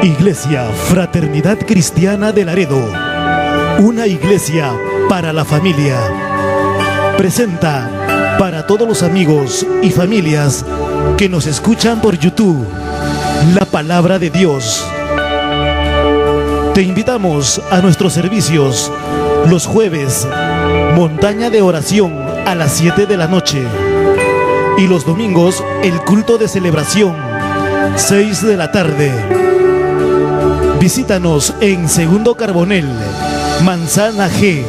Iglesia Fraternidad Cristiana de Laredo, una iglesia para la familia, presenta para todos los amigos y familias que nos escuchan por YouTube, la palabra de Dios. Te invitamos a nuestros servicios los jueves, montaña de oración a las 7 de la noche, y los domingos el culto de celebración, 6 de la tarde. Visítanos en Segundo Carbonel, Manzana G,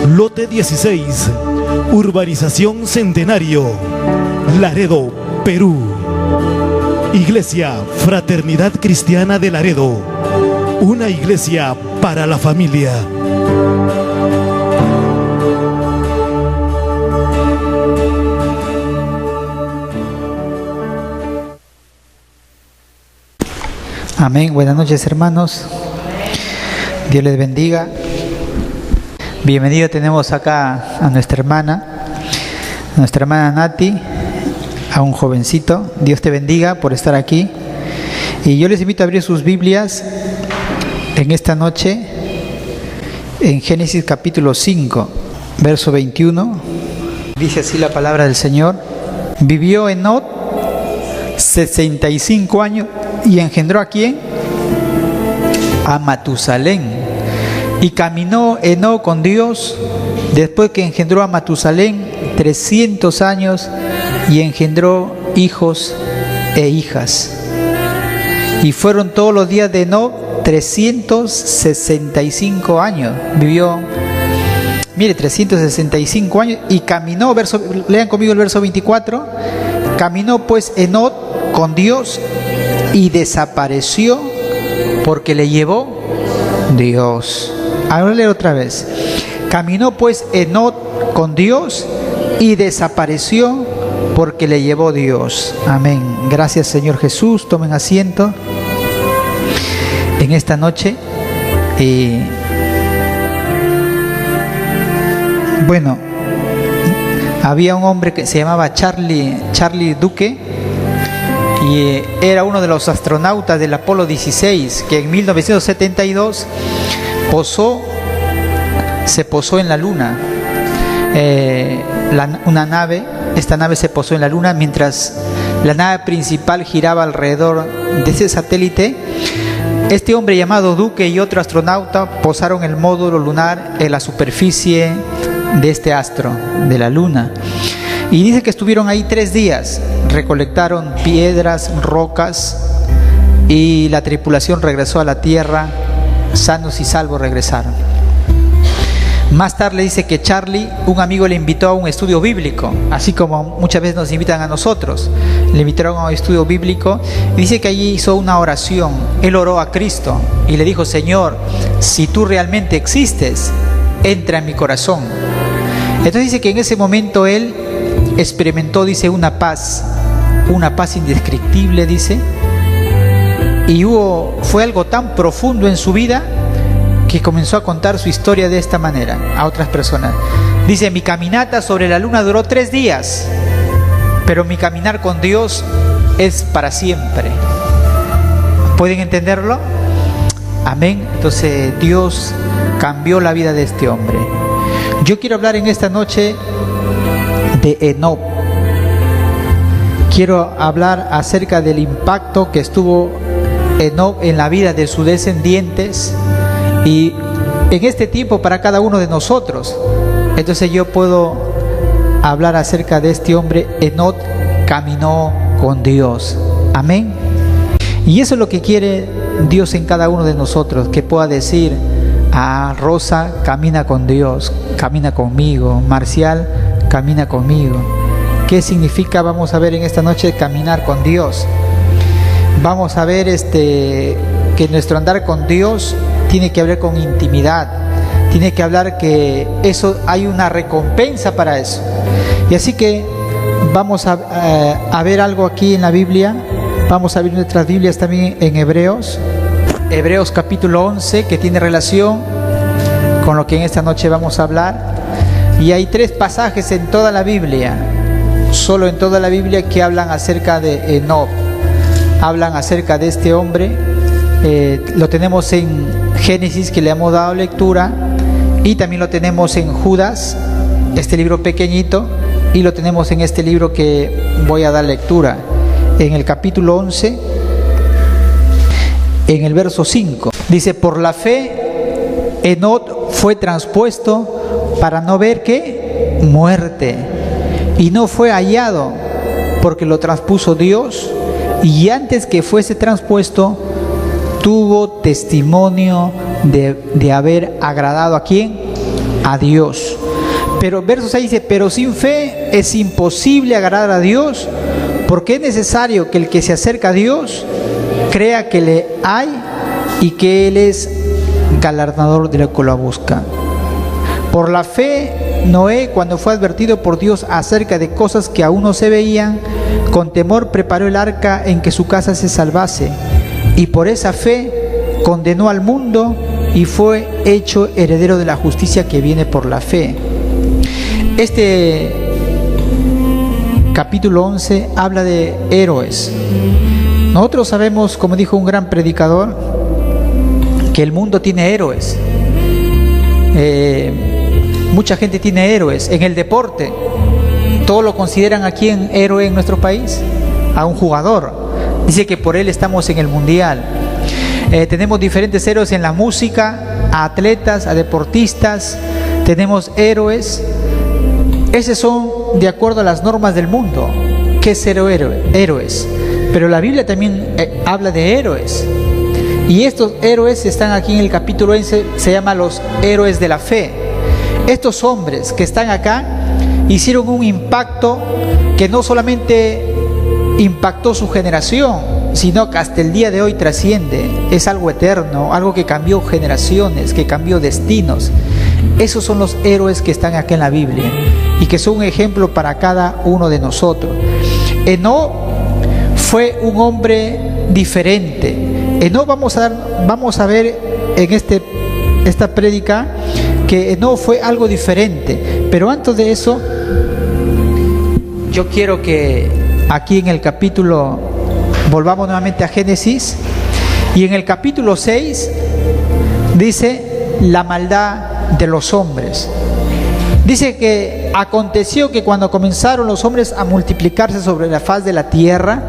lote 16, Urbanización Centenario, Laredo, Perú. Iglesia Fraternidad Cristiana de Laredo, una iglesia para la familia. Amén. Buenas noches, hermanos. Dios les bendiga. Bienvenido tenemos acá a nuestra hermana Nati, a un jovencito. Dios te bendiga por estar aquí. Y yo les invito a abrir sus Biblias en esta noche en Génesis capítulo 5, verso 21. Dice así la palabra del Señor: vivió Enoc 65 años y engendró ¿a quién? A Matusalén. Y caminó Enoc con Dios después que engendró a Matusalén 300 años y engendró hijos e hijas. Y fueron todos los días de Enoc 365 años. Vivió, mire, 365 años y caminó, lean conmigo el verso 24. Caminó pues Enoc con Dios y desapareció porque le llevó Dios. Ahora leo otra vez. Caminó pues Enoc con Dios y desapareció porque le llevó Dios. Amén. Gracias, Señor Jesús. Tomen asiento en esta noche. Bueno, había un hombre que se llamaba Charlie Duque, y era uno de los astronautas del Apolo 16, que en 1972 se posó en la Luna. Esta nave se posó en la Luna mientras la nave principal giraba alrededor de ese satélite. Este hombre llamado Duque y otro astronauta posaron el módulo lunar en la superficie de este astro, de la Luna. Y dice que estuvieron ahí 3 días, recolectaron piedras, rocas, y la tripulación regresó a la Tierra, sanos y salvos regresaron. Más tarde dice que Charlie, un amigo, le invitó a un estudio bíblico, así como muchas veces nos invitan a nosotros. Le invitaron a un estudio bíblico y dice que allí hizo una oración. Él oró a Cristo y le dijo: Señor, si tú realmente existes, entra en mi corazón. Entonces dice que en ese momento él experimentó, dice, una paz indescriptible, dice, y fue algo tan profundo en su vida que comenzó a contar su historia de esta manera a otras personas. Dice: mi caminata sobre la Luna duró 3 días, pero mi caminar con Dios es para siempre. ¿Pueden entenderlo? Amén. Entonces Dios cambió la vida de este hombre. Yo quiero hablar en esta noche de Enoc. Quiero hablar acerca del impacto que estuvo Enoc en la vida de sus descendientes y en este tiempo para cada uno de nosotros. Entonces yo puedo hablar acerca de este hombre. Enoc caminó con Dios. Amén. Y eso es lo que quiere Dios en cada uno de nosotros, que pueda decir: Rosa camina con Dios, camina conmigo. Marcial camina conmigo. ¿Qué significa? Vamos a ver en esta noche caminar con Dios. Vamos a ver que nuestro andar con Dios tiene que ver con intimidad. Tiene que hablar que eso hay una recompensa para eso. Y así que vamos a ver algo aquí en la Biblia. Vamos a abrir nuestras Biblias también en Hebreos capítulo 11, que tiene relación con lo que en esta noche vamos a hablar. Y hay 3 pasajes en toda la Biblia, solo en toda la Biblia, que hablan acerca de Enoc. Hablan acerca de este hombre Lo tenemos en Génesis, que le hemos dado lectura, y también lo tenemos en Judas, este libro pequeñito, y lo tenemos en este libro que voy a dar lectura, en el capítulo 11, en el verso 5. Dice: por la fe Enoc fue transpuesto para no ver ¿qué? Muerte, y no fue hallado, porque lo transpuso Dios, y antes que fuese transpuesto tuvo testimonio de haber agradado ¿a quién? A Dios. Pero verso 6 dice: pero sin fe es imposible agradar a Dios, porque es necesario que el que se acerca a Dios crea que le hay y que Él es galardonador de lo que lo busca. Por la fe, Noé, cuando fue advertido por Dios acerca de cosas que aún no se veían, con temor preparó el arca en que su casa se salvase, y por esa fe condenó al mundo y fue hecho heredero de la justicia que viene por la fe. Este capítulo 11 habla de héroes. Nosotros sabemos, como dijo un gran predicador, que el mundo tiene héroes. Mucha gente tiene héroes. En el deporte, todos lo consideran a quién héroe en nuestro país, a un jugador. Dice que por él estamos en el mundial. Tenemos diferentes héroes en la música, a atletas, a deportistas. Tenemos héroes. Esos son de acuerdo a las normas del mundo. ¿Qué es ser héroes? Pero la Biblia también habla de héroes. Y estos héroes están aquí en el capítulo 11, se llaman los héroes de la fe. Estos hombres que están acá hicieron un impacto que no solamente impactó su generación, sino que hasta el día de hoy trasciende. Es algo eterno, algo que cambió generaciones, que cambió destinos. Esos son los héroes que están acá en la Biblia y que son un ejemplo para cada uno de nosotros. Enoc fue un hombre diferente. Enoc vamos a ver en esta prédica que Enoc fue algo diferente. Pero antes de eso, yo quiero que aquí en el capítulo, volvamos nuevamente a Génesis, y en el capítulo 6 dice la maldad de los hombres. Dice que aconteció que cuando comenzaron los hombres a multiplicarse sobre la faz de la tierra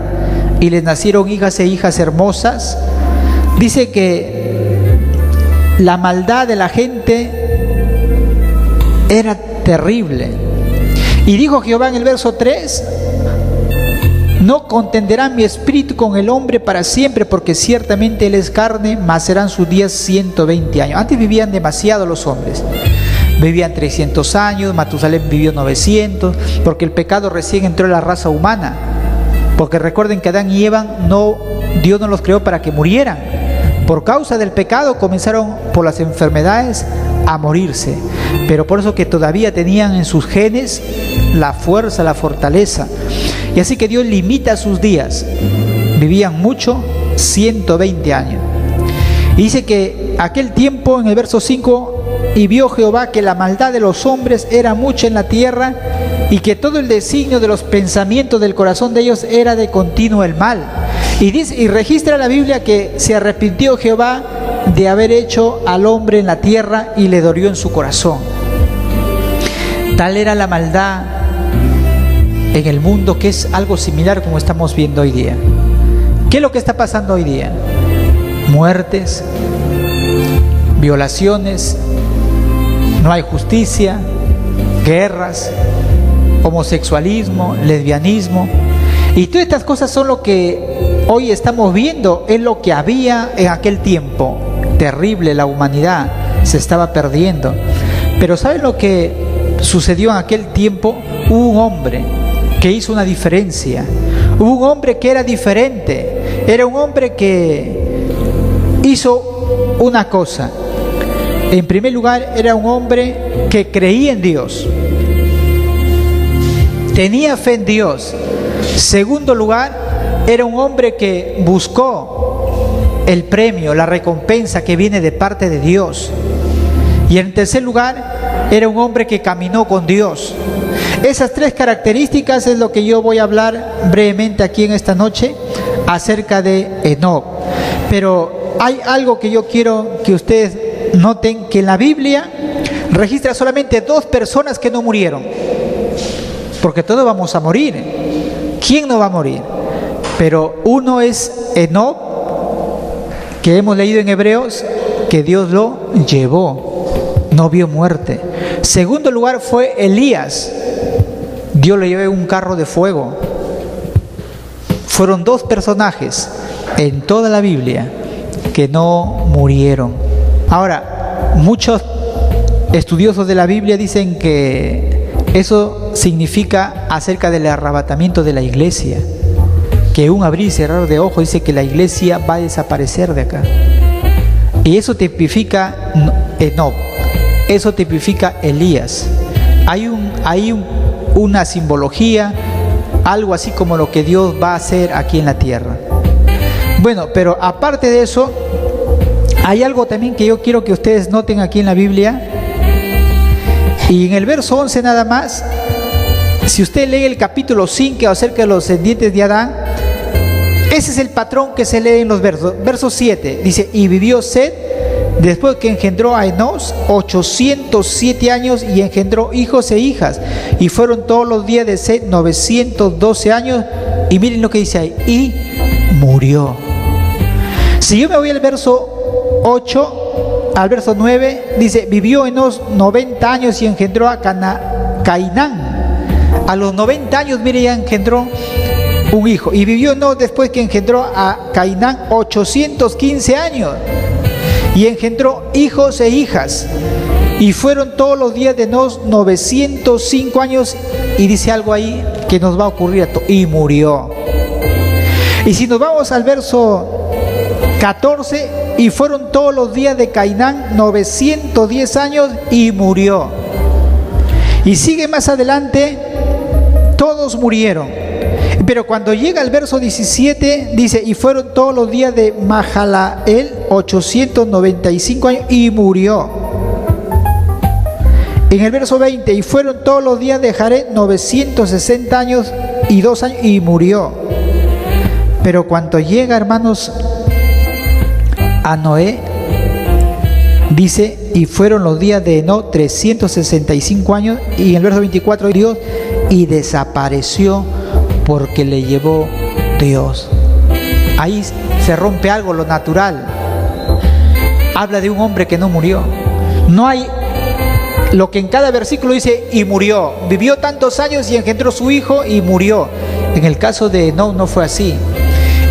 y les nacieron hijas e hijas hermosas, dice que la maldad de la gente era terrible. Y dijo Jehová en el verso 3: no contenderá mi espíritu con el hombre para siempre, porque ciertamente él es carne, mas serán sus días 120 años. Antes vivían demasiado los hombres. Vivían 300 años, Matusalén vivió 900, porque el pecado recién entró en la raza humana. Porque recuerden que Adán y Eva, Dios no los creó para que murieran. Por causa del pecado comenzaron por las enfermedades a morirse. Pero por eso que todavía tenían en sus genes la fuerza, la fortaleza. Y así que Dios limita sus días. Vivían mucho, 120 años. Y dice que aquel tiempo, en el verso 5, y vio Jehová que la maldad de los hombres era mucha en la tierra, y que todo el designio de los pensamientos del corazón de ellos era de continuo el mal. Y dice, y registra la Biblia que se arrepintió Jehová de haber hecho al hombre en la tierra y le dolió en su corazón. Tal era la maldad en el mundo, que es algo similar como estamos viendo hoy día. ¿Qué es lo que está pasando hoy día? Muertes, violaciones, no hay justicia, guerras, homosexualismo, lesbianismo, y todas estas cosas son lo que hoy estamos viendo, es lo que había en aquel tiempo. Terrible, la humanidad se estaba perdiendo. Pero ¿saben lo que sucedió en aquel tiempo? Hubo un hombre que hizo una diferencia. Hubo un hombre que era diferente. Era un hombre que hizo una cosa. En primer lugar, era un hombre que creía en Dios. Tenía fe en Dios. Segundo lugar, era un hombre que buscó el premio, la recompensa que viene de parte de Dios. Y en tercer lugar, era un hombre que caminó con Dios. Esas tres características es lo que yo voy a hablar brevemente aquí en esta noche acerca de Enoc. Pero hay algo que yo quiero que ustedes noten, que la Biblia registra solamente 2 personas que no murieron, porque todos vamos a morir. ¿Quién no va a morir? Pero uno es Enoc, que hemos leído en Hebreos, que Dios lo llevó, no vio muerte. Segundo lugar fue Elías, Dios lo llevó en un carro de fuego. Fueron 2 personajes en toda la Biblia que no murieron. Ahora, muchos estudiosos de la Biblia dicen que eso significa acerca del arrebatamiento de la iglesia, que un abrir y cerrar de ojos dice que la iglesia va a desaparecer de acá. Y eso tipifica Enoc, eso tipifica Elías. Hay una simbología, algo así como lo que Dios va a hacer aquí en la tierra. Bueno, pero aparte de eso, hay algo también que yo quiero que ustedes noten aquí en la Biblia. Y en el verso 11 nada más, si usted lee el capítulo 5 acerca de los descendientes de Adán, ese es el patrón que se lee en los versos. Verso 7 dice: y vivió Set, después que engendró a Enos, 807 años, y engendró hijos e hijas, y fueron todos los días de Set 912 años, y miren lo que dice ahí, y murió. Si yo me voy al verso 8, al verso 9, dice: vivió Enos 90 años y engendró a Cainán. A los 90 años, mire, ya engendró un hijo. Y vivió Enos, después que engendró a Cainán, 815 años. Y engendró hijos e hijas. Y fueron todos los días de Enos 905 años. Y dice algo ahí que nos va a ocurrir y murió. Y si nos vamos al verso 14, y fueron todos los días de Cainán 910 años y murió. Y sigue más adelante, todos murieron. Pero cuando llega al verso 17, dice: y fueron todos los días de Mahalael 895 años y murió. En el verso 20, y fueron todos los días de Jared 960 años y 2 años y murió. Pero cuando llega, hermanos, a Noé, dice: y fueron los días de Enoc 365 años, y en el verso 24, Dios, y desapareció porque le llevó Dios. Ahí se rompe algo, lo natural. Habla de un hombre que no murió. No hay lo que en cada versículo dice: y murió, vivió tantos años y engendró su hijo y murió. En el caso de Enoc no fue así.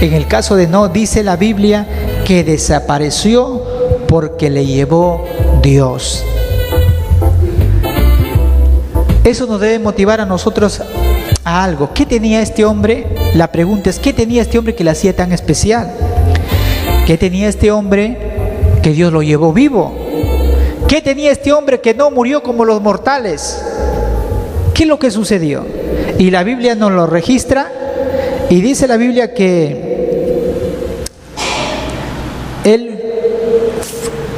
En el caso de Enoc dice la Biblia que desapareció porque le llevó Dios. Eso nos debe motivar a nosotros a algo. ¿Qué tenía este hombre? La pregunta es: ¿qué tenía este hombre que le hacía tan especial? ¿Qué tenía este hombre que Dios lo llevó vivo? ¿Qué tenía este hombre que no murió como los mortales? ¿Qué es lo que sucedió? Y la Biblia nos lo registra, y dice la Biblia que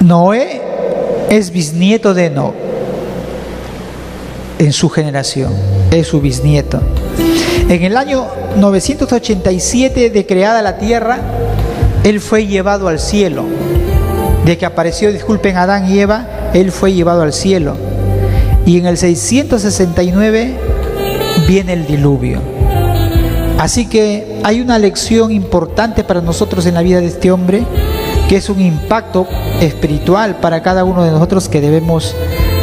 Noé es bisnieto de Enoc en su generación, es su bisnieto. En el año 987 de creada la tierra, él fue llevado al cielo. De que apareció, disculpen, Adán y Eva, él fue llevado al cielo. Y en el 669 viene el diluvio. Así que hay una lección importante para nosotros en la vida de este hombre, que es un impacto espiritual para cada uno de nosotros que debemos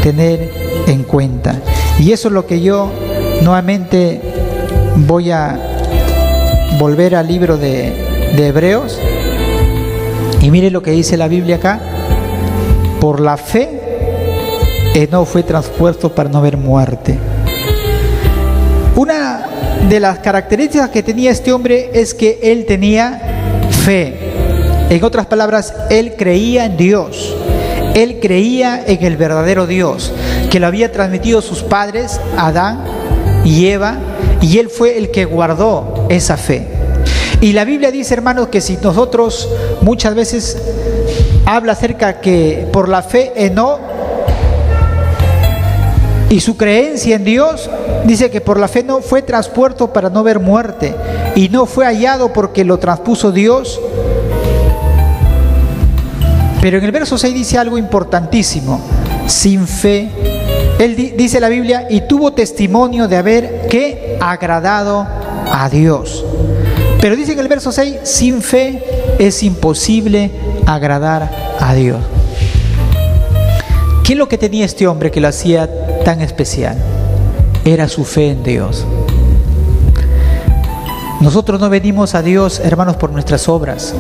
tener en cuenta. Y eso es lo que yo nuevamente voy a volver al libro de Hebreos. Y mire lo que dice la Biblia acá: por la fe Enoc fue traspuesto para no ver muerte. Una de las características que tenía este hombre es que él tenía fe. En otras palabras, él creía en Dios. Él creía en el verdadero Dios, que lo había transmitido sus padres, Adán y Eva, y él fue el que guardó esa fe. Y la Biblia dice, hermanos, que si nosotros muchas veces habla acerca que por la fe Enoc y su creencia en Dios, dice que por la fe no fue traspuesto para no ver muerte, y no fue hallado porque lo transpuso Dios Pero en el verso 6 dice algo importantísimo: sin fe. Él dice la Biblia, y tuvo testimonio de haber ¿qué? Agradado a Dios. Pero dice en el verso 6, sin fe es imposible agradar a Dios. ¿Qué es lo que tenía este hombre que lo hacía tan especial? Era su fe en Dios. Nosotros no venimos a Dios, hermanos, por nuestras obras.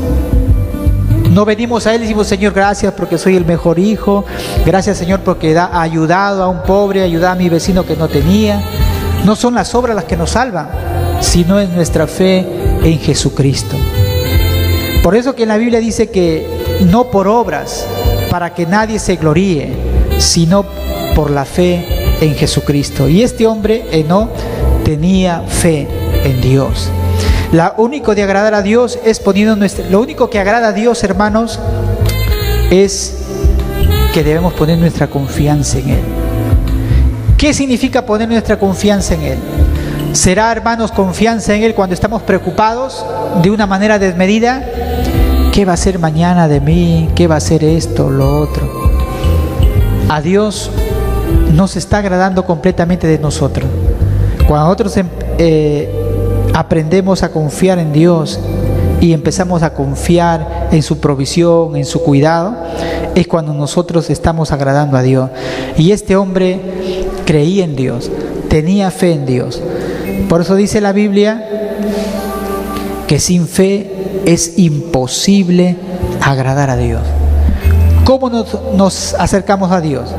No venimos a Él y decimos: Señor, gracias porque soy el mejor hijo. Gracias, Señor, porque ha ayudado a un pobre, ayudado a mi vecino que no tenía. No son las obras las que nos salvan, sino es nuestra fe en Jesucristo. Por eso que en la Biblia dice que no por obras, para que nadie se gloríe, sino por la fe en Jesucristo. Y este hombre, Enoc, tenía fe en Dios. Lo único de agradar a Dios es poniendo lo único que agrada a Dios, hermanos, es que debemos poner nuestra confianza en Él. ¿Qué significa poner nuestra confianza en Él? ¿Será, hermanos, confianza en Él cuando estamos preocupados de una manera desmedida? ¿Qué va a ser mañana de mí? ¿Qué va a ser esto, lo otro? A Dios nos está agradando completamente de nosotros. Cuando nosotros aprendemos a confiar en Dios y empezamos a confiar en su provisión, en su cuidado, es cuando nosotros estamos agradando a Dios. Y este hombre creía en Dios, tenía fe en Dios. Por eso dice la Biblia que sin fe es imposible agradar a Dios. ¿Cómo nos acercamos a Dios?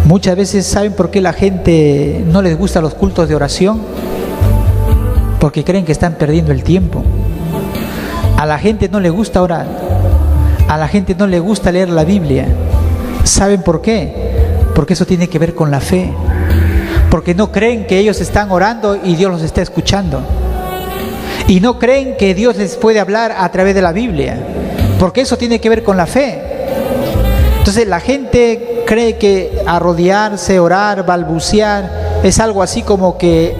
Muchas veces, ¿saben por qué la gente no les gusta los cultos de oración? Porque creen que están perdiendo el tiempo. A la gente no le gusta orar. A la gente no le gusta leer la Biblia. ¿Saben por qué? Porque eso tiene que ver con la fe. Porque no creen que ellos están orando y Dios los está escuchando. Y no creen que Dios les puede hablar a través de la Biblia. Porque eso tiene que ver con la fe. Entonces la gente cree que arrodillarse, orar, balbucear, es algo así como que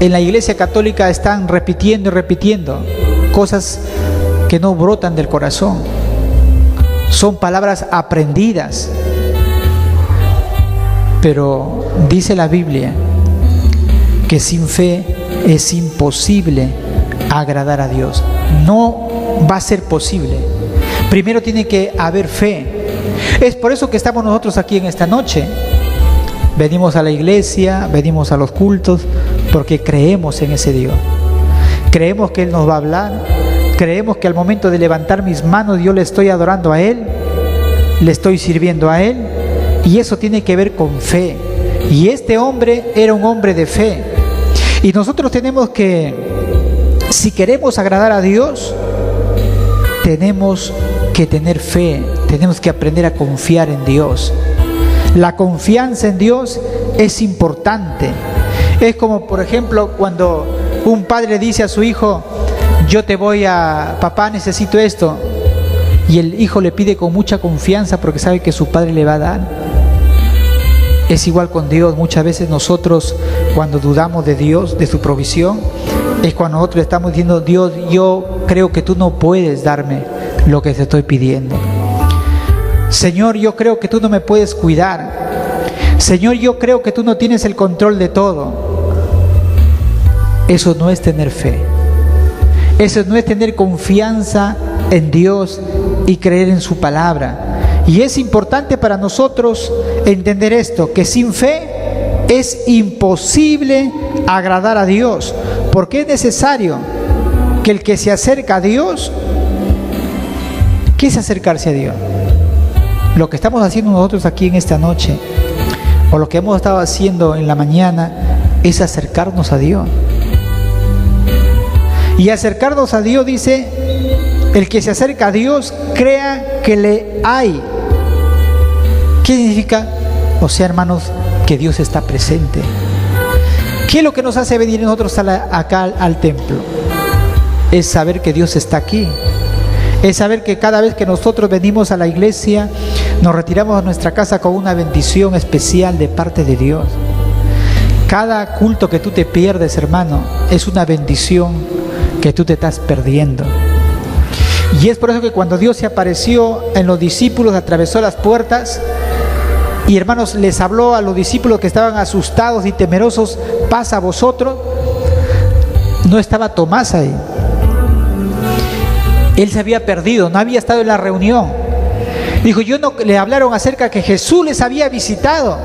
en la Iglesia Católica están repitiendo y repitiendo cosas que no brotan del corazón. Son palabras aprendidas. Pero dice la Biblia que sin fe es imposible agradar a Dios. No va a ser posible. Primero tiene que haber fe. Es por eso que estamos nosotros aquí en esta noche. Venimos a la iglesia, venimos a los cultos, porque creemos en ese Dios. Creemos que Él nos va a hablar. Creemos que al momento de levantar mis manos yo le estoy adorando a Él, le estoy sirviendo a Él. Y eso tiene que ver con fe. Y este hombre era un hombre de fe. Y nosotros tenemos que, si queremos agradar a Dios, tenemos que tener fe. Tenemos que aprender a confiar en Dios. La confianza en Dios es importante. Es como, por ejemplo, cuando un padre dice a su hijo: yo te voy a, papá, necesito esto. Y el hijo le pide con mucha confianza porque sabe que su padre le va a dar. Es igual con Dios. Muchas veces nosotros, cuando dudamos de Dios, de su provisión, es cuando nosotros estamos diciendo: Dios, yo creo que tú no puedes darme lo que te estoy pidiendo. Señor, yo creo que tú no me puedes cuidar. Señor, yo creo que tú no tienes el control de todo. Eso no es tener fe. Eso no es tener confianza en Dios y creer en su palabra. Y es importante para nosotros entender esto, que sin fe es imposible agradar a Dios, porque es necesario que el que se acerca a Dios, ¿qué es acercarse a Dios? Lo que estamos haciendo nosotros aquí en esta noche, o lo que hemos estado haciendo en la mañana, es acercarnos a Dios. Y acercarnos a Dios, dice: el que se acerca a Dios, crea que le hay. ¿Qué significa? O sea, hermanos, que Dios está presente. ¿Qué es lo que nos hace venir nosotros acá al templo? Es saber que Dios está aquí. Es saber que cada vez que nosotros venimos a la iglesia, nos retiramos a nuestra casa con una bendición especial de parte de Dios. Cada culto que tú te pierdes, hermano, es una bendición que tú te estás perdiendo. Y es por eso que cuando Dios se apareció en los discípulos, atravesó las puertas y, hermanos, les habló a los discípulos que estaban asustados y temerosos: paz a vosotros. No estaba Tomás ahí. Él se había perdido, no había estado en la reunión. Dijo, le hablaron acerca que Jesús les había visitado,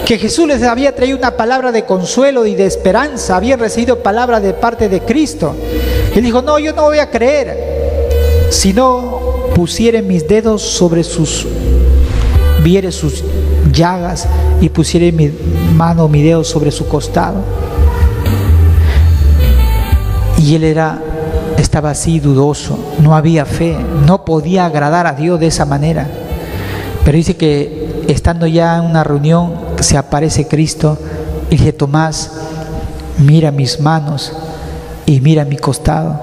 que Jesús les había traído una palabra de consuelo y de esperanza, habían recibido palabra de parte de Cristo. Él dijo, no, yo no voy a creer, si no pusiere mis dedos sobre viere sus llagas y pusiere mi mano, mi dedo sobre su costado. Y él estaba así dudoso, no había fe, no podía agradar a Dios de esa manera. Pero dice que estando ya en una reunión se aparece Cristo y dice, Tomás, mira mis manos y mira mi costado,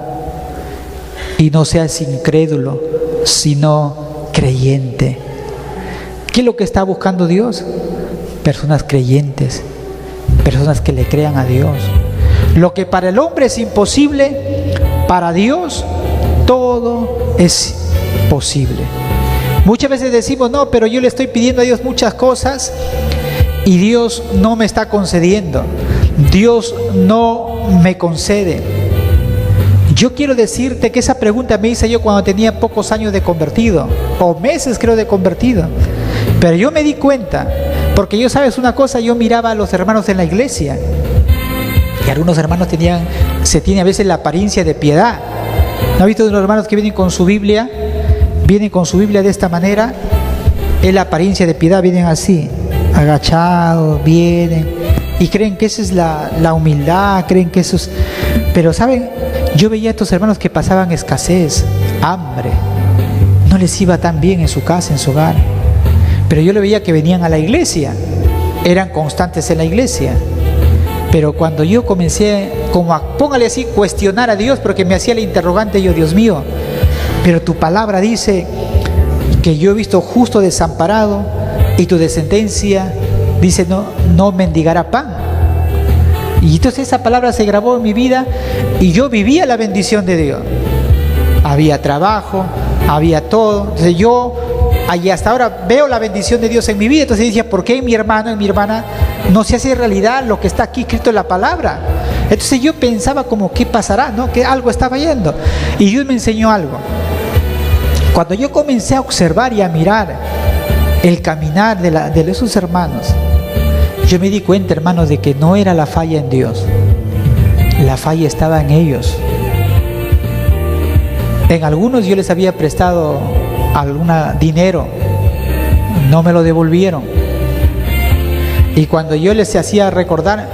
y no seas incrédulo, sino creyente. ¿Qué es lo que está buscando Dios? Personas creyentes, personas que le crean a Dios. Lo que para el hombre es imposible, para Dios todo es posible. Muchas veces decimos, no, pero yo le estoy pidiendo a Dios muchas cosas y Dios no me está concediendo, Dios no me concede. Yo quiero decirte que esa pregunta me hice yo cuando tenía pocos años de convertido, o meses creo de convertido. Pero yo me di cuenta, porque yo, sabes una cosa, yo miraba a los hermanos en la iglesia y algunos hermanos se tiene a veces la apariencia de piedad. ¿No ha visto unos hermanos que vienen con su Biblia? Vienen con su Biblia de esta manera, es la apariencia de piedad, vienen así, agachados, vienen, y creen que esa es la humildad, creen que eso es... Pero ¿saben? Yo veía a estos hermanos que pasaban escasez, hambre, no les iba tan bien en su casa, en su hogar, pero yo le veía que venían a la iglesia, eran constantes en la iglesia. Pero cuando yo comencé, póngale así, cuestionar a Dios, porque me hacía el interrogante, yo, Dios mío, pero tu palabra dice que yo he visto justo desamparado y tu descendencia dice no mendigará pan. Y entonces esa palabra se grabó en mi vida y yo vivía la bendición de Dios. Había trabajo, había todo. Entonces yo hasta ahora veo la bendición de Dios en mi vida. Entonces decía, ¿por qué mi hermano y mi hermana no se hace realidad lo que está aquí escrito en la palabra? Entonces yo pensaba como, ¿qué pasará? ¿No? Que algo estaba yendo. Y Dios me enseñó algo. Cuando yo comencé a observar y a mirar el caminar de esos hermanos, yo me di cuenta, hermanos, de que no era la falla en Dios, la falla estaba en ellos. En algunos yo les había prestado dinero, no me lo devolvieron. Y cuando yo les hacía recordar,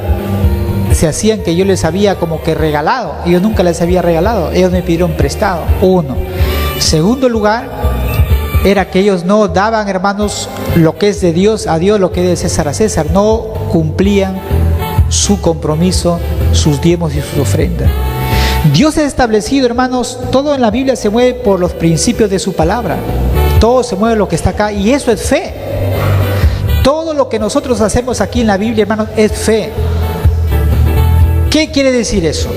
se hacían que yo les había como que regalado. Yo nunca les había regalado, ellos me pidieron prestado. Uno. Segundo lugar, era que ellos no daban, hermanos, lo que es de Dios a Dios, lo que es de César a César. No cumplían su compromiso, sus diezmos y sus ofrendas. Dios ha establecido, hermanos, todo en la Biblia se mueve por los principios de su palabra. Todo se mueve lo que está acá, y eso es fe. Todo lo que nosotros hacemos aquí en la Biblia, hermanos, es fe. ¿Qué quiere decir eso?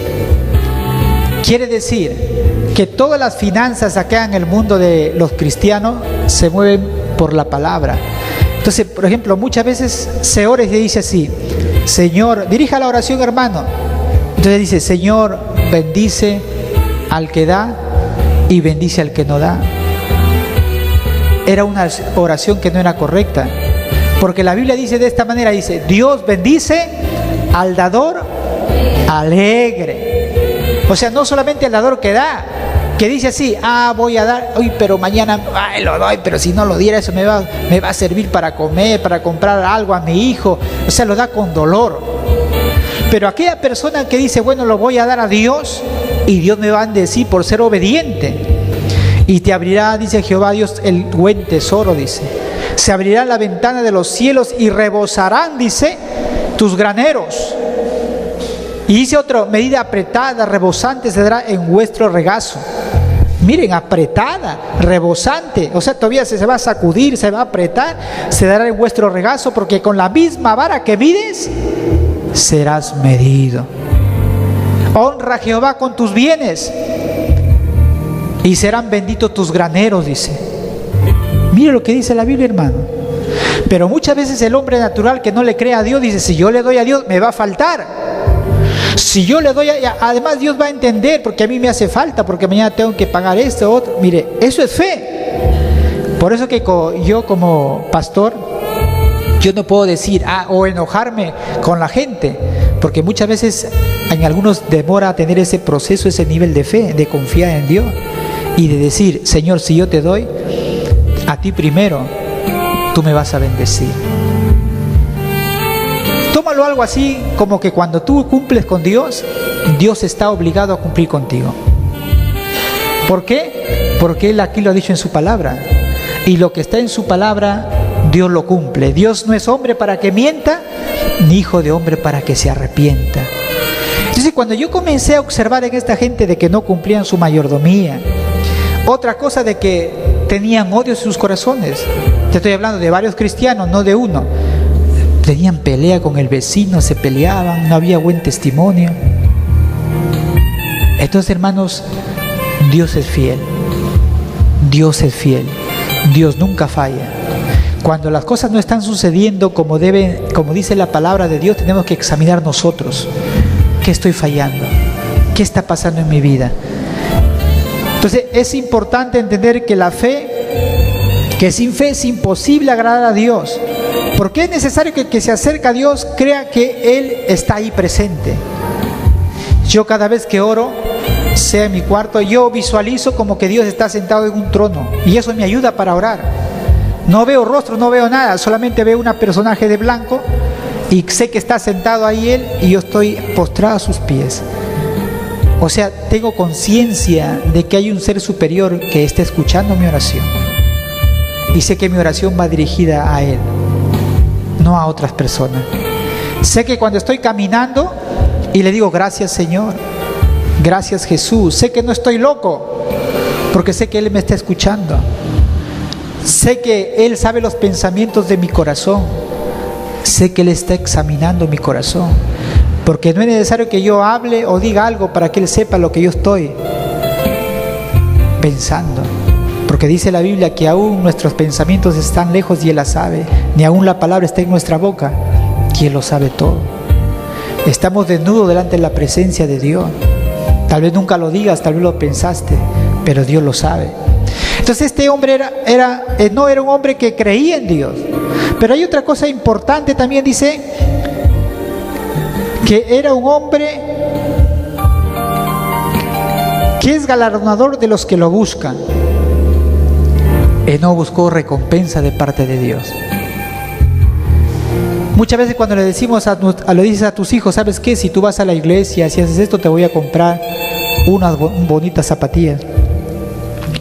Quiere decir que todas las finanzas acá en el mundo de los cristianos se mueven por la palabra. Entonces, por ejemplo, muchas veces se ora y se dice así: Señor, dirija la oración, hermano. Entonces dice: Señor, bendice al que da y bendice al que no da. Era una oración que no era correcta, porque la Biblia dice de esta manera, dice: Dios bendice al dador alegre. O sea, no solamente al dador que da, que dice así: voy a dar, pero mañana lo doy, pero si no lo diera eso me va a servir para comer, para comprar algo a mi hijo. O sea, lo da con dolor. Pero aquella persona que dice: bueno, lo voy a dar a Dios y Dios me va a bendecir por ser obediente, y te abrirá, dice Jehová Dios, el buen tesoro, dice. Se abrirá la ventana de los cielos y rebosarán, dice, tus graneros. Y dice otro: medida apretada, rebosante se dará en vuestro regazo. Miren, apretada, rebosante, o sea, todavía se va a sacudir, se va a apretar, se dará en vuestro regazo, porque con la misma vara que mides, serás medido. Honra a Jehová con tus bienes y serán benditos tus graneros, dice. Mire lo que dice la Biblia, hermano. Pero muchas veces el hombre natural que no le cree a Dios dice, si yo le doy a Dios me va a faltar. Si yo le doy además Dios va a entender, porque a mí me hace falta, porque mañana tengo que pagar esto, otro. Mire, eso es fe. Por eso que yo como pastor, yo no puedo decir o enojarme con la gente, porque muchas veces en algunos demora a tener ese proceso, ese nivel de fe, de confiar en Dios y de decir, Señor, si yo te doy a ti primero, tú me vas a bendecir. Tómalo algo así como que cuando tú cumples con Dios, Dios está obligado a cumplir contigo. ¿Por qué? Porque Él aquí lo ha dicho en su palabra. Y lo que está en su palabra, Dios lo cumple. Dios no es hombre para que mienta, ni hijo de hombre para que se arrepienta. Entonces, cuando yo comencé a observar en esta gente de que no cumplían su mayordomía, otra cosa de que tenían odio en sus corazones. Te estoy hablando de varios cristianos, no de uno. Tenían pelea con el vecino, se peleaban, no había buen testimonio. Entonces, hermanos, Dios es fiel. Dios es fiel. Dios nunca falla. Cuando las cosas no están sucediendo como dice la palabra de Dios, tenemos que examinar nosotros. ¿Qué estoy fallando? ¿Qué está pasando en mi vida? Entonces es importante entender que la fe, que sin fe es imposible agradar a Dios, porque es necesario que el que se acerca a Dios crea que Él está ahí presente. Yo cada vez que oro, sea en mi cuarto, yo visualizo como que Dios está sentado en un trono, y eso me ayuda para orar. No veo rostro, no veo nada, solamente veo un personaje de blanco y sé que está sentado ahí Él y yo estoy postrado a sus pies. O sea, tengo conciencia de que hay un ser superior que está escuchando mi oración. Y sé que mi oración va dirigida a Él, no a otras personas. Sé que cuando estoy caminando y le digo, gracias Señor, gracias Jesús, sé que no estoy loco, porque sé que Él me está escuchando. Sé que Él sabe los pensamientos de mi corazón. Sé que Él está examinando mi corazón. Porque no es necesario que yo hable o diga algo para que Él sepa lo que yo estoy pensando. Porque dice la Biblia que aún nuestros pensamientos están lejos y Él las sabe. Ni aún la palabra está en nuestra boca y Él lo sabe todo. Estamos desnudos delante de la presencia de Dios. Tal vez nunca lo digas, tal vez lo pensaste, pero Dios lo sabe. Entonces este hombre no era un hombre que creía en Dios. Pero hay otra cosa importante también, dice que era un hombre que es galardonador de los que lo buscan. No buscó recompensa de parte de Dios. Muchas veces cuando le dices a tus hijos, ¿sabes qué? Si tú vas a la iglesia, si haces esto, te voy a comprar unas bonitas zapatillas.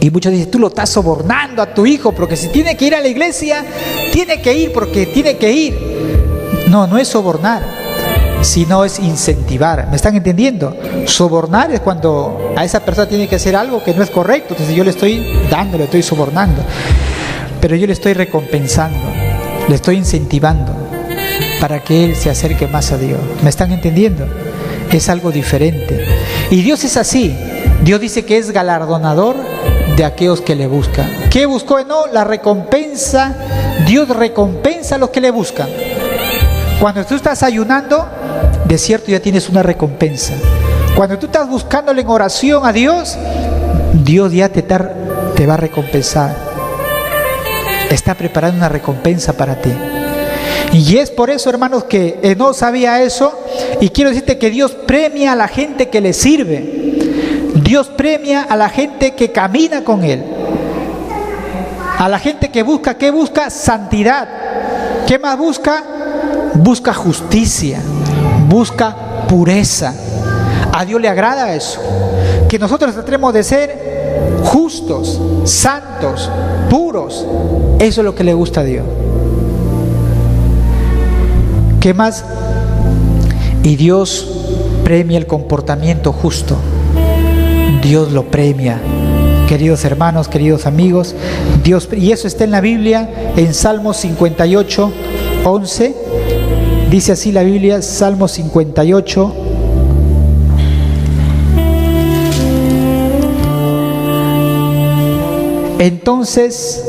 Y muchos dicen, tú lo estás sobornando a tu hijo, porque si tiene que ir a la iglesia, tiene que ir porque tiene que ir. No, no es sobornar, sino es incentivar. ¿Me están entendiendo? Sobornar es cuando a esa persona tiene que hacer algo que no es correcto. Entonces yo le estoy dando, le estoy sobornando. Pero yo le estoy recompensando, le estoy incentivando para que él se acerque más a Dios. ¿Me están entendiendo? Es algo diferente. Y Dios es así. Dios dice que es galardonador de aquellos que le buscan. ¿Qué buscó? No, la recompensa. Dios recompensa a los que le buscan. Cuando tú estás ayunando, de cierto ya tienes una recompensa. Cuando tú estás buscándole en oración a Dios, Dios ya te va a recompensar. Está preparando una recompensa para ti. Y es por eso, hermanos, que no sabía eso. Y quiero decirte que Dios premia a la gente que le sirve. Dios premia a la gente que camina con Él. A la gente que busca, ¿qué busca? Santidad. ¿Qué más busca? Busca justicia. Busca pureza. A Dios le agrada eso. Que nosotros tratemos de ser justos, santos, puros. Eso es lo que le gusta a Dios. ¿Qué más? Y Dios premia el comportamiento justo. Dios lo premia. Queridos hermanos, queridos amigos, Dios, y eso está en la Biblia, en Salmos 58, 11. Dice así la Biblia, Salmos 58, Entonces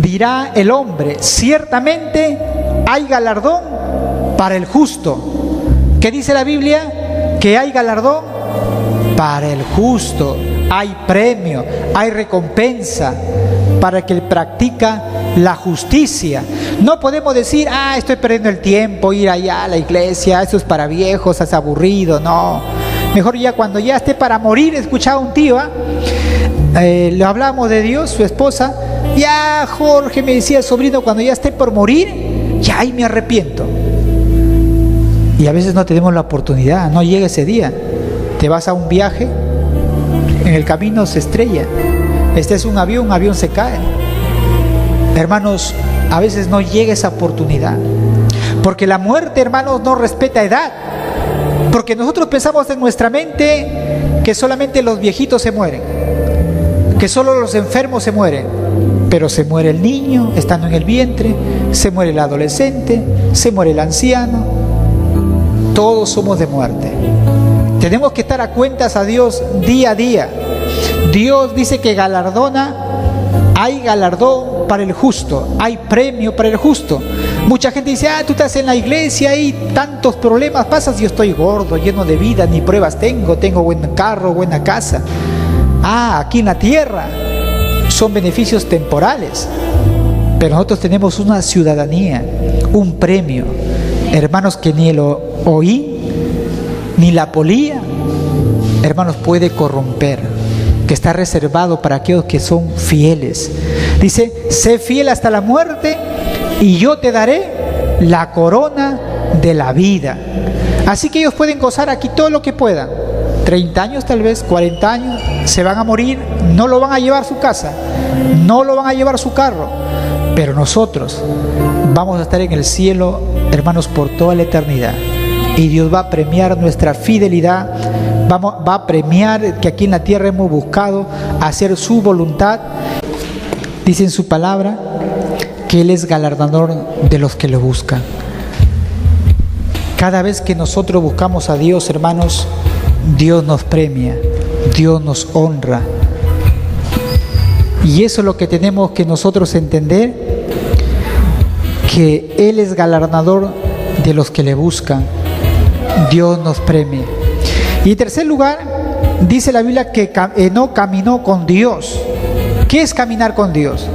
dirá el hombre: ciertamente hay galardón para el justo. ¿Qué dice la Biblia? Que hay galardón para el justo, hay premio, hay recompensa para el que practica la justicia. No podemos decir: estoy perdiendo el tiempo, ir allá a la iglesia, eso es para viejos, es aburrido. No, mejor ya cuando ya esté para morir. Escuchaba un tío, le hablamos de Dios, su esposa: ya Jorge, me decía, sobrino, cuando ya esté por morir, ya ahí me arrepiento. Y a veces no tenemos la oportunidad, no llega ese día. Te vas a un viaje, en el camino se estrella. Este es un avión se cae. Hermanos, a veces no llega esa oportunidad, porque la muerte, hermanos, no respeta edad. Porque nosotros pensamos en nuestra mente que solamente los viejitos se mueren, que solo los enfermos se mueren. Pero se muere el niño estando en el vientre, se muere el adolescente, se muere el anciano. Todos somos de muerte. Tenemos que estar a cuentas a Dios día a día. Dios dice que galardona, hay galardón para el justo, hay premio para el justo. Mucha gente dice: tú estás en la iglesia y tantos problemas pasas. Yo estoy gordo, lleno de vida, ni pruebas tengo buen carro, buena casa. Aquí en la tierra son beneficios temporales, pero nosotros tenemos una ciudadanía, un premio, hermanos, que ni el oí ni la polía, hermanos, puede corromper, que está reservado para aquellos que son fieles. Dice: sé fiel hasta la muerte y yo te daré la corona de la vida. Así que ellos pueden gozar aquí todo lo que puedan. 30 años, tal vez 40 años, se van a morir, no lo van a llevar a su casa, no lo van a llevar a su carro, pero nosotros vamos a estar en el cielo, hermanos, por toda la eternidad. Y Dios va a premiar nuestra fidelidad, va a premiar que aquí en la tierra hemos buscado hacer su voluntad. Dice en su palabra que Él es galardonador de los que lo buscan. Cada vez que nosotros buscamos a Dios, hermanos, Dios nos premia, Dios nos honra. Y eso es lo que tenemos que nosotros entender, que Él es galardonador de los que le buscan. Dios nos premia. Y en tercer lugar, dice la Biblia que Enoc caminó con Dios. ¿Qué es caminar con Dios?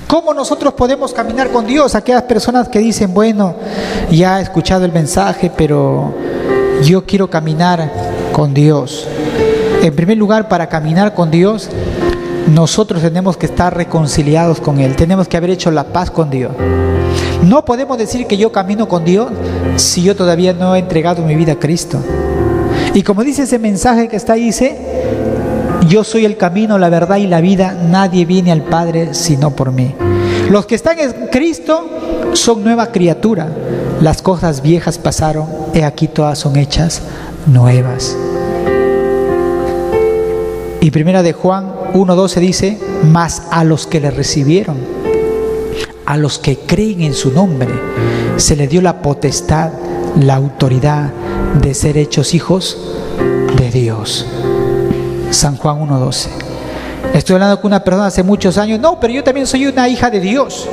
¿Cómo nosotros podemos caminar con Dios? Aquellas personas que dicen: bueno, ya he escuchado el mensaje, pero yo quiero caminar con Dios. En primer lugar, para caminar con Dios, nosotros tenemos que estar reconciliados con Él. Tenemos que haber hecho la paz con Dios. No podemos decir que yo camino con Dios si yo todavía no he entregado mi vida a Cristo. Y como dice ese mensaje que está ahí, dice: yo soy el camino, la verdad y la vida, nadie viene al Padre sino por mí. Los que están en Cristo son nueva criatura. Las cosas viejas pasaron, he aquí todas son hechas nuevas. Y primera de Juan 1:12 dice: mas a los que le recibieron, a los que creen en su nombre, se le dio la potestad, la autoridad de ser hechos hijos de Dios. San Juan 1:12. Estoy hablando con una persona hace muchos años: no, pero yo también soy una hija de Dios.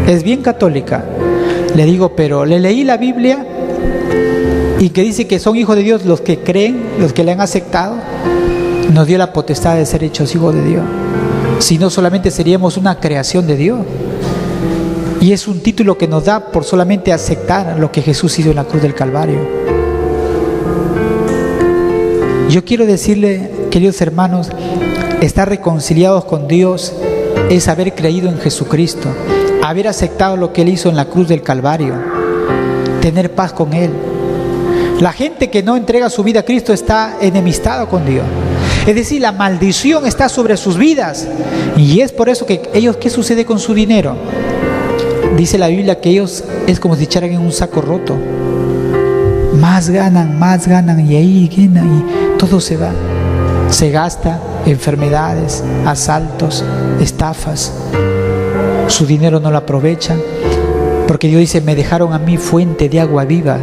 Es bien católica. Le digo: pero le leí la Biblia y que dice que son hijos de Dios los que creen, los que le han aceptado. Nos dio la potestad de ser hechos hijos de Dios. Si no, solamente seríamos una creación de Dios. Y es un título que nos da por solamente aceptar lo que Jesús hizo en la cruz del Calvario. Yo quiero decirle, queridos hermanos, estar reconciliados con Dios es haber creído en Jesucristo, haber aceptado lo que Él hizo en la cruz del Calvario, tener paz con Él. La gente que no entrega su vida a Cristo está enemistada con Dios. Es decir, la maldición está sobre sus vidas. Y es por eso que ellos, ¿qué sucede con su dinero? Dice la Biblia que ellos es como si echaran en un saco roto. Más ganan y ahí ganan y todo se va. Se gasta, enfermedades, asaltos, estafas. Su dinero no lo aprovechan, porque Dios dice: me dejaron a mí fuente de agua viva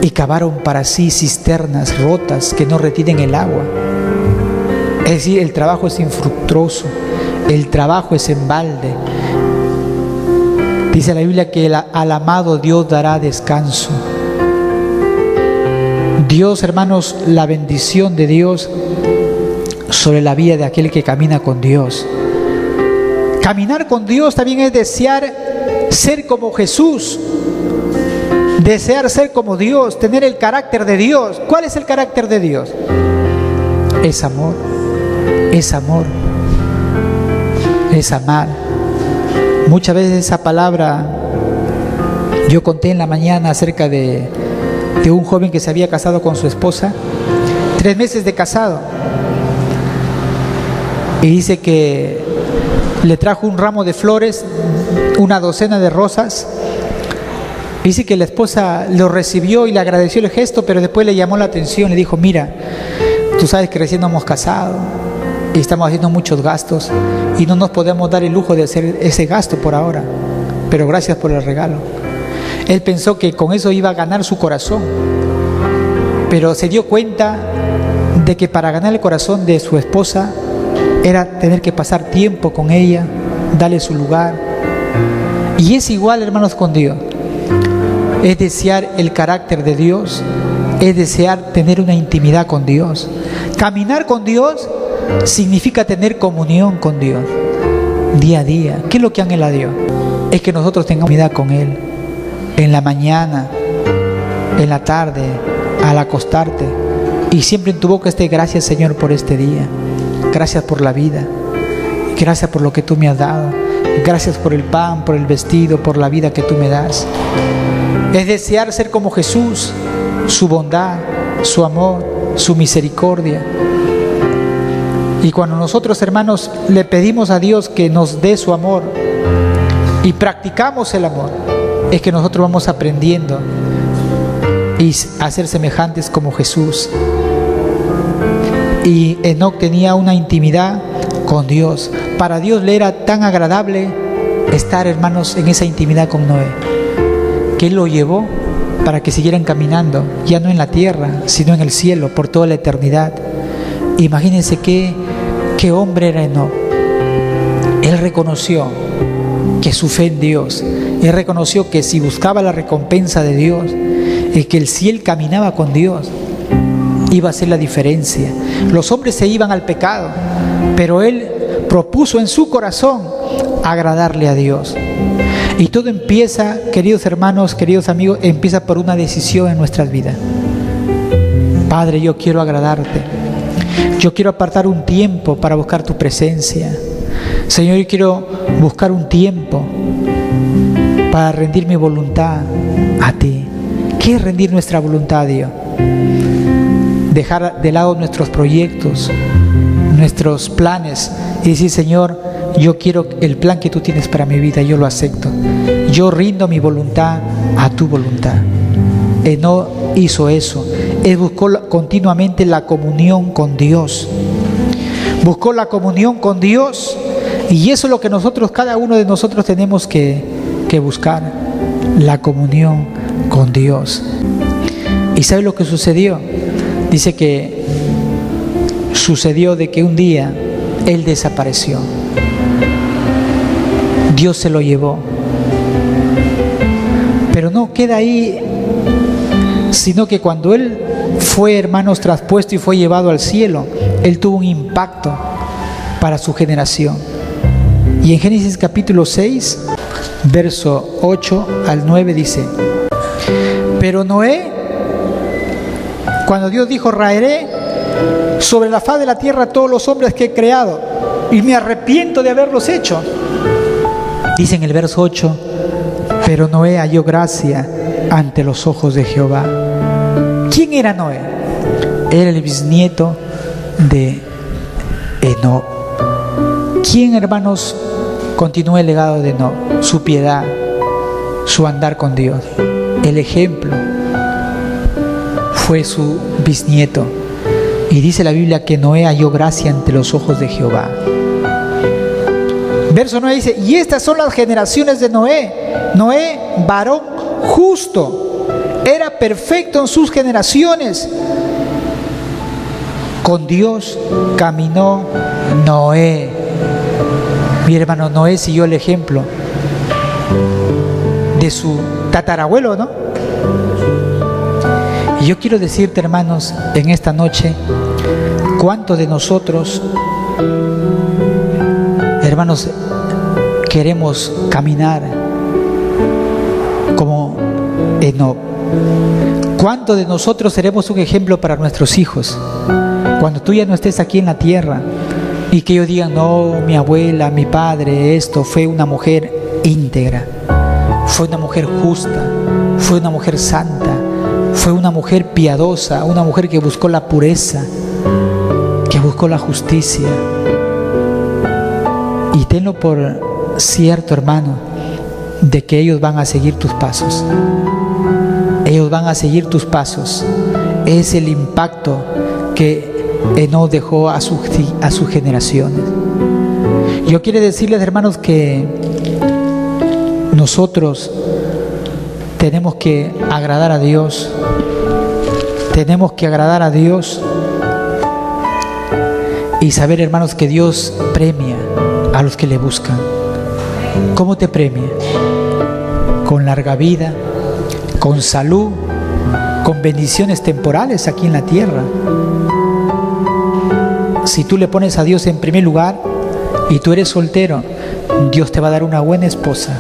y cavaron para sí cisternas rotas que no retienen el agua. Es decir, el trabajo es infructuoso, el trabajo es en balde. Dice la Biblia que al amado Dios dará descanso. Dios, hermanos, la bendición de Dios sobre la vida de aquel que camina con Dios. Caminar con Dios también es desear ser como Jesús, desear ser como Dios, tener el carácter de Dios. ¿Cuál es el carácter de Dios? Es amor, es amor, es amar. Muchas veces esa palabra, yo conté en la mañana acerca de un joven que se había casado con su esposa, 3 meses de casado, y dice que le trajo un ramo de flores, una docena de rosas. Dice que la esposa lo recibió y le agradeció el gesto, pero después le llamó la atención, le dijo: mira, tú sabes que recién nos hemos casado y estamos haciendo muchos gastos y no nos podemos dar el lujo de hacer ese gasto por ahora, pero gracias por el regalo. Él pensó que con eso iba a ganar su corazón, pero se dio cuenta de que para ganar el corazón de su esposa era tener que pasar tiempo con ella, darle su lugar. Y es igual, hermanos, con Dios. Es desear el carácter de Dios, es desear tener una intimidad con Dios. Caminar con Dios significa tener comunión con Dios día a día. ¿Qué es lo que anhela Dios? Es que nosotros tengamos intimidad con Él en la mañana, en la tarde, al acostarte, y siempre en tu boca esté: gracias, Señor, por este día, gracias por la vida, gracias por lo que tú me has dado, gracias por el pan, por el vestido, por la vida que tú me das. Es desear ser como Jesús, su bondad, su amor, su misericordia. Y cuando nosotros, hermanos, le pedimos a Dios que nos dé su amor y practicamos el amor, es que nosotros vamos aprendiendo y a ser semejantes como Jesús. Y Enoc tenía una intimidad con Dios. Para Dios le era tan agradable estar, hermanos, en esa intimidad con Noé, que Él lo llevó para que siguieran caminando, ya no en la tierra, sino en el cielo, por toda la eternidad. Imagínense qué hombre era Enoc. Él reconoció que su fe en Dios, él reconoció que si buscaba la recompensa de Dios, que si él caminaba con Dios, iba a hacer la diferencia. Los hombres se iban al pecado, pero él propuso en su corazón agradarle a Dios. Y todo empieza, queridos hermanos, queridos amigos, empieza por una decisión en nuestras vidas. Padre, yo quiero agradarte. Yo quiero apartar un tiempo para buscar tu presencia. Señor, yo quiero buscar un tiempo para rendir mi voluntad a ti. ¿Qué es rendir nuestra voluntad a Dios? Dejar de lado nuestros proyectos, nuestros planes y decir: Señor, yo quiero el plan que tú tienes para mi vida, yo lo acepto. Yo rindo mi voluntad a tu voluntad. Él no hizo eso. Él buscó continuamente la comunión con Dios. Buscó la comunión con Dios, y eso es lo que nosotros, cada uno de nosotros, tenemos que buscar: la comunión con Dios. ¿Y sabe lo que sucedió? Dice que sucedió de que un día él desapareció. Dios se lo llevó. Pero no queda ahí, sino que cuando él fue, hermanos, traspuesto y fue llevado al cielo, él tuvo un impacto para su generación. Y en Génesis capítulo 6, verso 8 al 9 dice: pero Noé, cuando Dios dijo: raeré sobre la faz de la tierra todos los hombres que he creado, y me arrepiento de haberlos hecho. Dice en el verso 8: pero Noé halló gracia ante los ojos de Jehová. ¿Quién era Noé? Era el bisnieto de Enoc. ¿Quién, hermanos, continuó el legado de Enoc? Su piedad, su andar con Dios. El ejemplo fue su bisnieto. Y dice la Biblia que Noé halló gracia ante los ojos de Jehová. Verso 9 dice: y estas son las generaciones de Noé. Noé, varón justo, era perfecto en sus generaciones. Con Dios caminó Noé. Mi hermano Noé siguió el ejemplo de su tatarabuelo, ¿no? Y yo quiero decirte, hermanos, en esta noche, ¿cuántos de nosotros, hermanos, queremos caminar como Enoc? ¿Cuántos de nosotros seremos un ejemplo para nuestros hijos? Cuando tú ya no estés aquí en la tierra y que ellos digan, no, mi abuela, mi padre, esto fue una mujer íntegra, fue una mujer justa, fue una mujer santa, fue una mujer piadosa, una mujer que buscó la pureza, que buscó la justicia. Y tenlo por cierto, hermano, de que ellos van a seguir tus pasos. Ellos van a seguir tus pasos. Es el impacto que Enoc dejó a sus generaciones. Yo quiero decirles, hermanos, que nosotros tenemos que agradar a Dios. Tenemos que agradar a Dios y saber, hermanos, que Dios premia a los que le buscan. ¿Cómo te premia? Con larga vida, con salud, con bendiciones temporales aquí en la tierra. Si tú le pones a Dios en primer lugar y tú eres soltero, Dios te va a dar una buena esposa.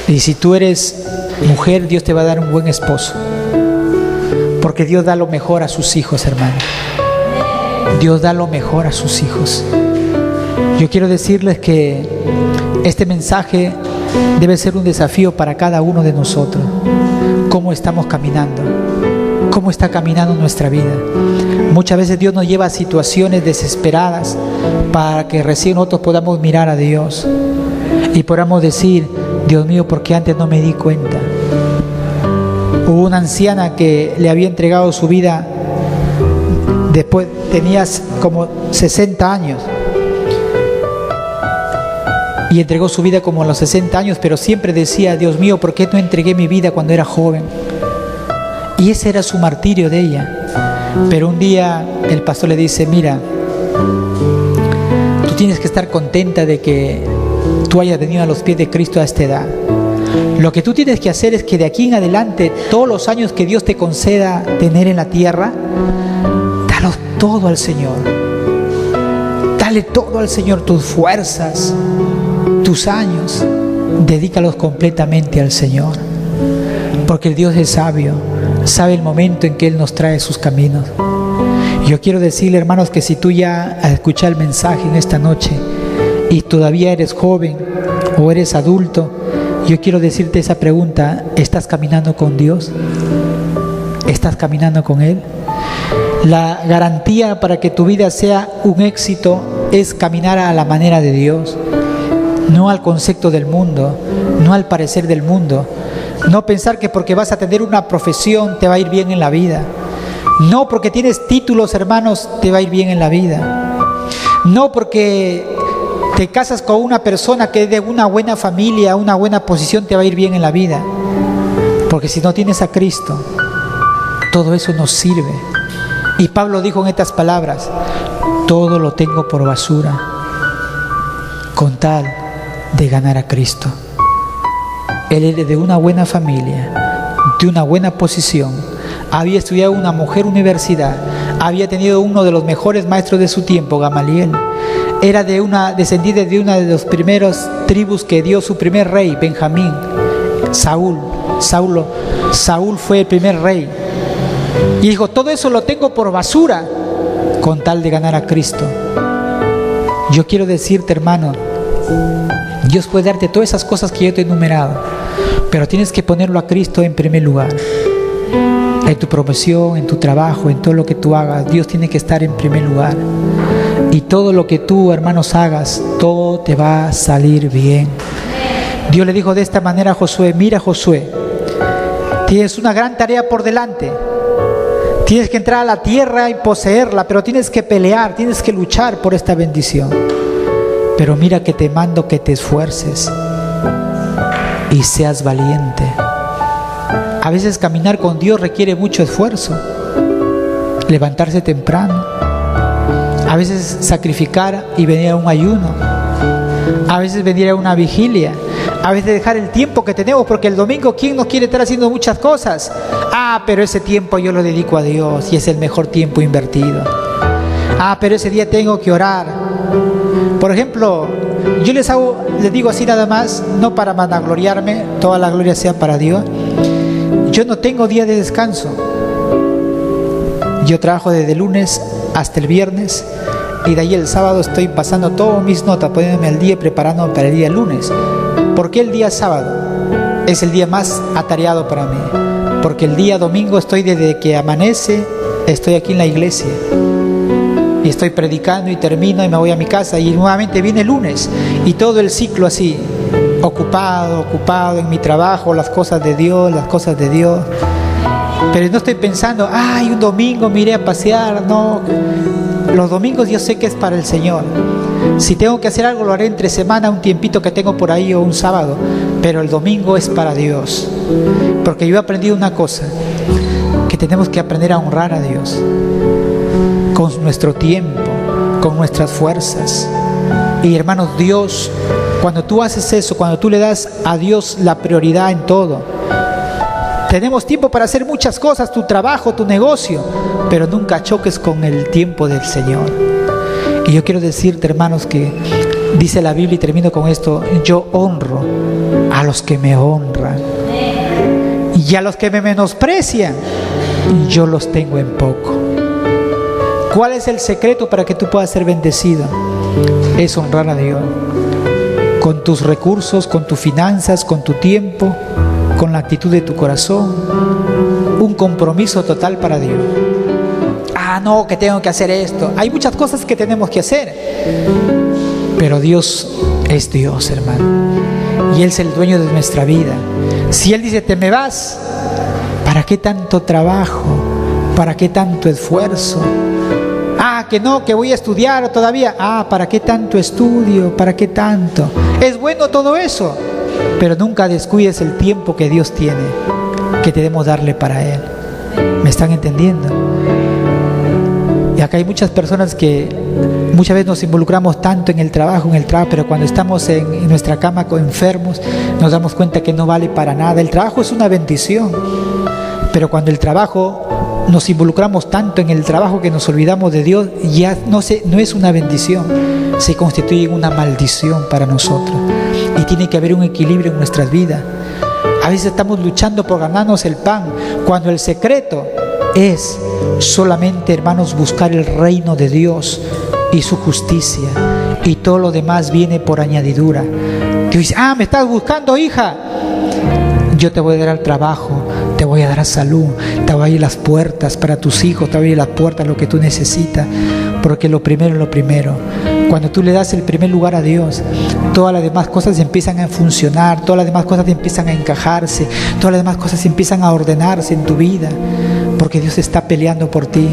Y si tú eres mujer, Dios te va a dar un buen esposo. Porque Dios da lo mejor a sus hijos, hermano. Dios da lo mejor a sus hijos. Yo quiero decirles que este mensaje debe ser un desafío para cada uno de nosotros. ¿Cómo estamos caminando? ¿Cómo está caminando nuestra vida? Muchas veces Dios nos lleva a situaciones desesperadas para que recién nosotros podamos mirar a Dios y podamos decir, Dios mío, ¿por qué antes no me di cuenta? Hubo una anciana que le había entregado su vida, después tenía como 60 años, y entregó su vida como a los 60 años, pero siempre decía, Dios mío, ¿por qué no entregué mi vida cuando era joven? Y ese era su martirio de ella. Pero un día el pastor le dice, mira, tú tienes que estar contenta de que tú hayas venido a los pies de Cristo a esta edad. Lo que tú tienes que hacer es que de aquí en adelante, todos los años que Dios te conceda tener en la tierra, dalo todo al Señor. Dale todo al Señor, tus fuerzas, tus años, dedícalos completamente al Señor. Porque el Dios es sabio, sabe el momento en que Él nos trae sus caminos. Yo quiero decirle, hermanos, que si tú ya has escuchado el mensaje en esta noche y todavía eres joven o eres adulto, yo quiero decirte esa pregunta: ¿estás caminando con Dios? ¿Estás caminando con Él? La garantía para que tu vida sea un éxito es caminar a la manera de Dios, no al concepto del mundo, no al parecer del mundo. No pensar que porque vas a tener una profesión te va a ir bien en la vida. No porque tienes títulos, hermanos, te va a ir bien en la vida. No porque te casas con una persona que es de una buena familia, una buena posición, te va a ir bien en la vida. Porque si no tienes a Cristo, todo eso no sirve. Y Pablo dijo en estas palabras: todo lo tengo por basura con tal de ganar a Cristo. Él era de una buena familia, de una buena posición, había estudiado en una mujer universidad, había tenido uno de los mejores maestros de su tiempo, Gamaliel. Era descendiente de una de las primeras tribus que dio su primer rey, Benjamín. Saúl fue el primer rey. Y dijo: todo eso lo tengo por basura con tal de ganar a Cristo. Yo quiero decirte, hermano, Dios puede darte todas esas cosas que yo te he enumerado, pero tienes que ponerlo a Cristo en primer lugar. En tu profesión, en tu trabajo, en todo lo que tú hagas, Dios tiene que estar en primer lugar. Y todo lo que tú, hermanos, hagas, todo te va a salir bien. Dios le dijo de esta manera a Josué: mira, Josué, tienes una gran tarea por delante. Tienes que entrar a la tierra y poseerla, pero tienes que pelear, tienes que luchar por esta bendición. Pero mira que te mando que te esfuerces y seas valiente. A veces caminar con Dios requiere mucho esfuerzo. levantarse temprano, a veces sacrificar y venir a un ayuno, a veces venir a una vigilia, a veces dejar el tiempo que tenemos, porque el domingo, ¿quién no quiere estar haciendo muchas cosas? Pero ese tiempo yo lo dedico a Dios y es el mejor tiempo invertido. Pero ese día tengo que orar. Por ejemplo, yo les digo así nada más, no para vanagloriarme, toda la gloria sea para Dios. Yo no tengo día de descanso. Yo trabajo desde el lunes hasta el viernes y de ahí el sábado estoy pasando todas mis notas, poniéndome al día y preparándome para el día lunes. ¿Por qué el día sábado? Es el día más atareado para mí. Porque el día domingo estoy desde que amanece, estoy aquí en la iglesia. Y estoy predicando y termino y me voy a mi casa y nuevamente viene el lunes. Y todo el ciclo así, ocupado en mi trabajo, las cosas de Dios. Pero no estoy pensando, un domingo me iré a pasear, no. Los domingos yo sé que es para el Señor. Si tengo que hacer algo lo haré entre semana, un tiempito que tengo por ahí o un sábado. Pero el domingo es para Dios. Porque yo he aprendido una cosa, que tenemos que aprender a honrar a Dios. Con nuestro tiempo, con nuestras fuerzas. Y hermanos, Dios, cuando tú haces eso, cuando tú le das a Dios la prioridad en todo, tenemos tiempo para hacer muchas cosas, tu trabajo, tu negocio, pero nunca choques con el tiempo del Señor. Y yo quiero decirte, hermanos, que dice la Biblia, y termino con esto: yo honro a los que me honran, y a los que me menosprecian, yo los tengo en poco. ¿Cuál es el secreto para que tú puedas ser bendecido? Es honrar a Dios con tus recursos, con tus finanzas, con tu tiempo, con la actitud de tu corazón, un compromiso total para Dios. No, que tengo que hacer esto. Hay muchas cosas que tenemos que hacer, pero Dios es Dios, hermano, y Él es el dueño de nuestra vida. Si Él dice, te me vas, ¿para qué tanto trabajo? ¿Para qué tanto esfuerzo? Que no, que voy a estudiar todavía. ¿Para qué tanto estudio? ¿Para qué tanto? Es bueno todo eso, pero nunca descuides el tiempo que Dios tiene, que debemos darle para Él. ¿Me están entendiendo? Y acá hay muchas personas que muchas veces nos involucramos tanto en el trabajo, pero cuando estamos en nuestra cama enfermos, nos damos cuenta que no vale para nada. El trabajo es una bendición, pero cuando el trabajo, nos involucramos tanto en el trabajo que nos olvidamos de Dios, ya no es una bendición, se constituye en una maldición para nosotros. Y tiene que haber un equilibrio en nuestras vidas. A veces estamos luchando por ganarnos el pan, cuando el secreto es solamente, hermanos, buscar el reino de Dios y su justicia, y todo lo demás viene por añadidura. Tú dices, me estás buscando, hija, yo te voy a dar el trabajo, te voy a dar salud, te voy a abrir las puertas para tus hijos, te voy a abrir las puertas, lo que tú necesitas, porque lo primero es lo primero. Cuando tú le das el primer lugar a Dios, todas las demás cosas empiezan a funcionar, todas las demás cosas empiezan a encajarse, todas las demás cosas empiezan a ordenarse en tu vida, porque Dios está peleando por ti,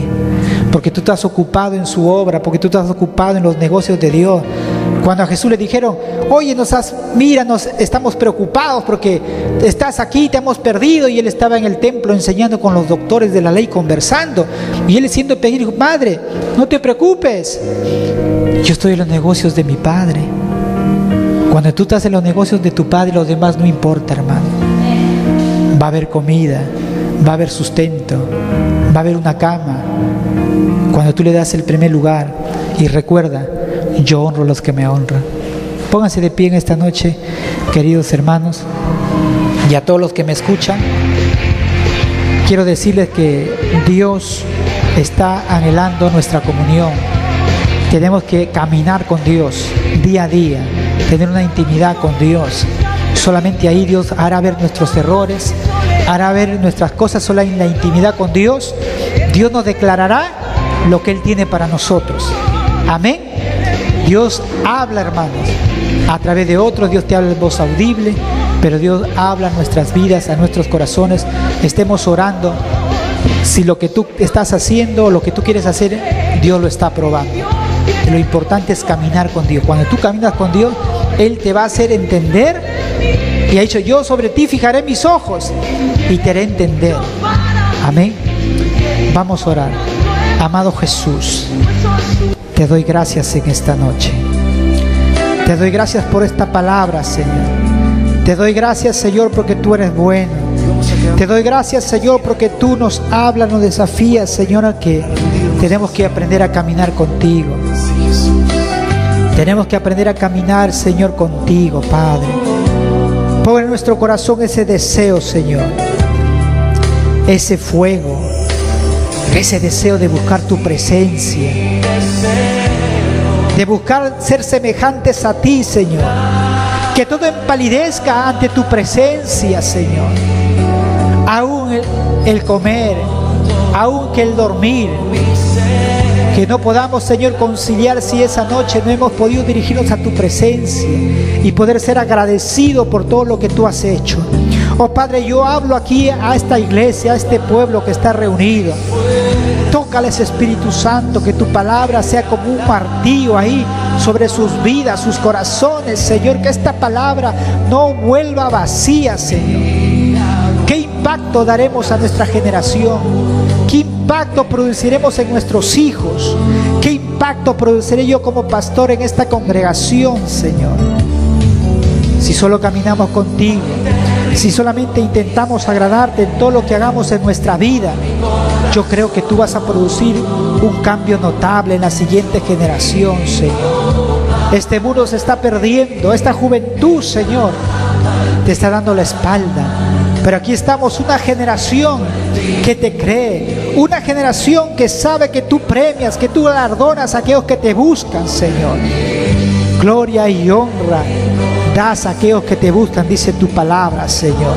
porque tú estás ocupado en su obra, porque tú estás ocupado en los negocios de Dios. Cuando a Jesús le dijeron, oye, míranos, estamos preocupados porque estás aquí, te hemos perdido, y él estaba en el templo enseñando con los doctores de la ley, conversando, y él siendo pequeño dijo, madre, no te preocupes, yo estoy en los negocios de mi Padre. Cuando tú estás en los negocios de tu Padre, los demás no importa, hermano. Va a haber comida, va a haber sustento, va a haber una cama. Cuando tú le das el primer lugar, y recuerda, yo honro a los que me honran. Pónganse de pie en esta noche, queridos hermanos, y a todos los que me escuchan. Quiero decirles que Dios está anhelando nuestra comunión. Tenemos que caminar con Dios día a día, tener una intimidad con Dios. Solamente ahí Dios hará ver nuestros errores, hará ver nuestras cosas. Solo en la intimidad con Dios, Dios nos declarará lo que Él tiene para nosotros. Amén. Dios habla, hermanos, a través de otros. Dios te habla en voz audible, pero Dios habla en nuestras vidas, a nuestros corazones. Estemos orando. Si lo que tú estás haciendo o lo que tú quieres hacer, Dios lo está aprobando. Lo importante es caminar con Dios. Cuando tú caminas con Dios, Él te va a hacer entender, y ha dicho, yo sobre ti fijaré mis ojos y te haré entender. Amén. Vamos a orar. Amado Jesús, te doy gracias en esta noche. Te doy gracias por esta palabra, Señor. Te doy gracias, Señor, porque tú eres bueno. Te doy gracias, Señor, porque tú nos hablas, nos desafías, Señor, a que tenemos que aprender a caminar contigo. Tenemos que aprender a caminar, Señor, contigo, Padre. Pon en nuestro corazón ese deseo, Señor, ese fuego, ese deseo de buscar tu presencia, de buscar ser semejantes a ti, Señor. Que todo empalidezca ante tu presencia, Señor. Aún el comer, aún que el dormir. Que no podamos, Señor, conciliar si esa noche no hemos podido dirigirnos a tu presencia y poder ser agradecidos por todo lo que tú has hecho. Oh Padre, yo hablo aquí a esta iglesia, a este pueblo que está reunido. Tócales, Espíritu Santo, que tu palabra sea como un martillo ahí sobre sus vidas, sus corazones, Señor. Que esta palabra no vuelva vacía, Señor. ¿Qué impacto daremos a nuestra generación? ¿Qué impacto produciremos en nuestros hijos? ¿Qué impacto produciré yo como pastor en esta congregación, Señor? Si solo caminamos contigo, si solamente intentamos agradarte en todo lo que hagamos en nuestra vida, yo creo que tú vas a producir un cambio notable en la siguiente generación, Señor. Este mundo se está perdiendo, esta juventud, Señor, te está dando la espalda. Pero aquí estamos, una generación que te cree, una generación que sabe que tú premias, que tú galardonas a aquellos que te buscan, Señor. Gloria y honra das a aquellos que te buscan, dice tu palabra, Señor.